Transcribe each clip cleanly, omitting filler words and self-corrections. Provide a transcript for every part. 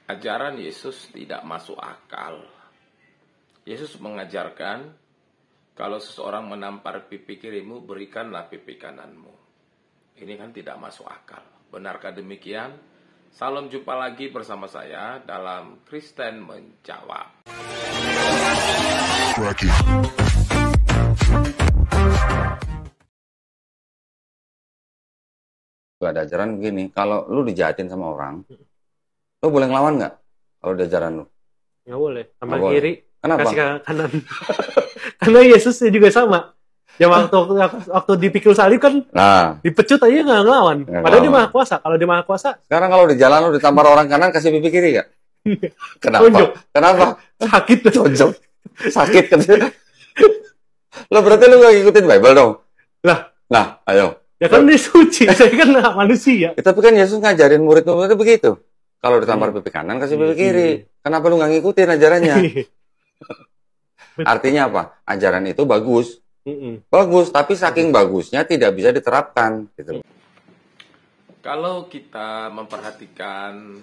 Ajaran Yesus tidak masuk akal. Yesus mengajarkan, kalau seseorang menampar pipi kirimu, berikanlah pipi kananmu. Ini kan tidak masuk akal. Benarkah demikian? Salam, jumpa lagi bersama saya dalam Kristen Menjawab. Ada ajaran begini, kalau lu dijahatin sama orang, lu boleh ngelawan nggak? Kalau di ajaran lu? Nggak boleh. Tambah Nggak kiri, boleh. Kenapa? kasih ke kanan. Karena Yesusnya juga sama. Ya waktu dipikul salib kan, dipecut aja nggak ngelawan. Padahal dia maha kuasa. Kalau dia maha kuasa. Sekarang kalau di jalan lu ditampar orang kanan, kasih pipi kiri nggak? Kenapa? Tonjok. Kenapa? Sakit. Tonjok. Sakit kan? Lo berarti lu nggak ngikutin Bible dong? Nah, ayo. Ya kan dia suci, saya kan manusia. Tapi kan Yesus ngajarin murid-muridnya begitu. Kalau ditampar pipi kanan, kasih pipi kiri. Kenapa lu nggak ngikutin ajarannya? Artinya apa? Ajaran itu bagus. Bagus, tapi saking bagusnya tidak bisa diterapkan. Gitu. Kalau kita memperhatikan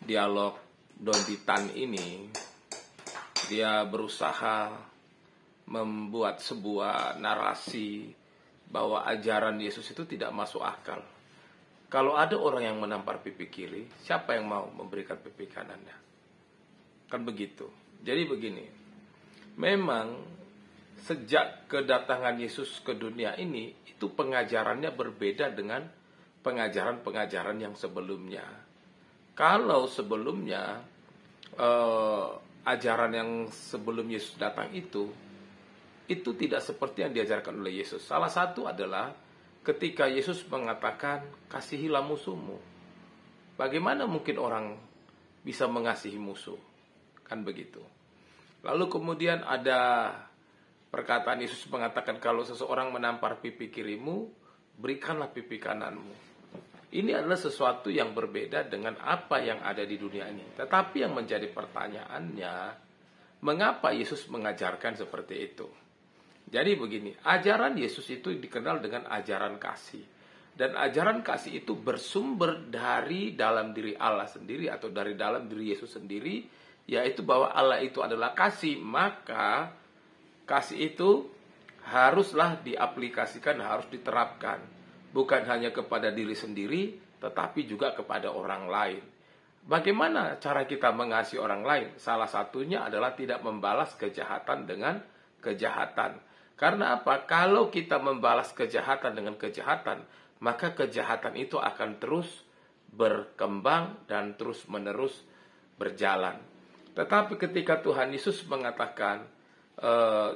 dialog Don Titan ini, dia berusaha membuat sebuah narasi bahwa ajaran Yesus itu tidak masuk akal. Kalau ada orang yang menampar pipi kiri, siapa yang mau memberikan pipi kanannya? Kan begitu. Jadi begini, memang sejak kedatangan Yesus ke dunia ini, itu pengajarannya berbeda dengan pengajaran-pengajaran yang sebelumnya. Kalau sebelumnya, ajaran yang sebelum Yesus datang itu tidak seperti yang diajarkan oleh Yesus. Salah satu adalah ketika Yesus mengatakan, kasihilah musuhmu. Bagaimana mungkin orang bisa mengasihi musuh? Kan begitu. Lalu kemudian ada perkataan Yesus mengatakan, kalau seseorang menampar pipi kirimu, berikanlah pipi kananmu. Ini adalah sesuatu yang berbeda dengan apa yang ada di dunia ini. Tetapi yang menjadi pertanyaannya, mengapa Yesus mengajarkan seperti itu? Jadi begini, ajaran Yesus itu dikenal dengan ajaran kasih. Dan ajaran kasih itu bersumber dari dalam diri Allah sendiri atau dari dalam diri Yesus sendiri, yaitu bahwa Allah itu adalah kasih. Maka kasih itu haruslah diaplikasikan, harus diterapkan. Bukan hanya kepada diri sendiri, tetapi juga kepada orang lain. Bagaimana cara kita mengasihi orang lain? Salah satunya adalah tidak membalas kejahatan dengan kejahatan. Karena apa? Kalau kita membalas kejahatan dengan kejahatan, maka kejahatan itu akan terus berkembang dan terus-menerus berjalan. Tetapi ketika Tuhan Yesus mengatakan,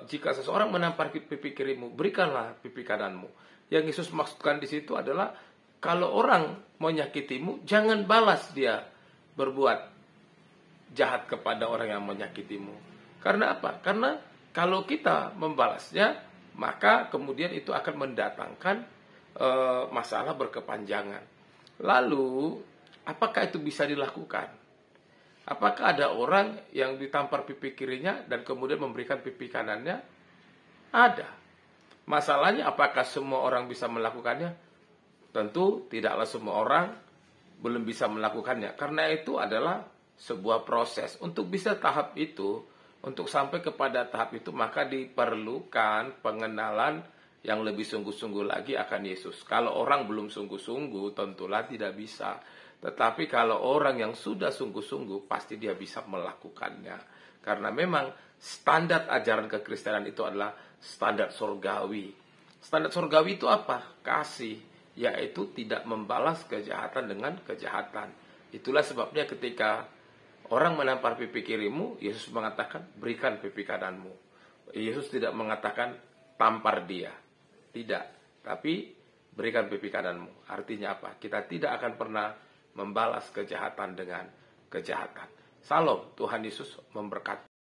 jika seseorang menampar pipi kirimu, berikanlah pipi kananmu. Yang Yesus maksudkan di situ adalah, kalau orang menyakitimu, jangan balas dia berbuat jahat kepada orang yang menyakitimu. Karena apa? Karena kalau kita membalasnya, maka kemudian itu akan mendatangkan masalah berkepanjangan. Lalu, apakah itu bisa dilakukan? Apakah ada orang yang ditampar pipi kirinya dan kemudian memberikan pipi kanannya? Ada. Masalahnya, apakah semua orang bisa melakukannya? Tentu tidaklah semua orang belum bisa melakukannya. Karena itu adalah sebuah proses. Untuk bisa tahap itu, untuk sampai kepada tahap itu, maka diperlukan pengenalan yang lebih sungguh-sungguh lagi akan Yesus. Kalau orang belum sungguh-sungguh, tentulah tidak bisa. Tetapi kalau orang yang sudah sungguh-sungguh, pasti dia bisa melakukannya. Karena memang standar ajaran kekristenan itu adalah standar surgawi. Standar surgawi itu apa? Kasih, yaitu tidak membalas kejahatan dengan kejahatan. Itulah sebabnya ketika orang menampar pipi kirimu, Yesus mengatakan, berikan pipi kananmu. Yesus tidak mengatakan, tampar dia. Tidak. Tapi, berikan pipi kananmu. Artinya apa? Kita tidak akan pernah membalas kejahatan dengan kejahatan. Salam, Tuhan Yesus memberkati.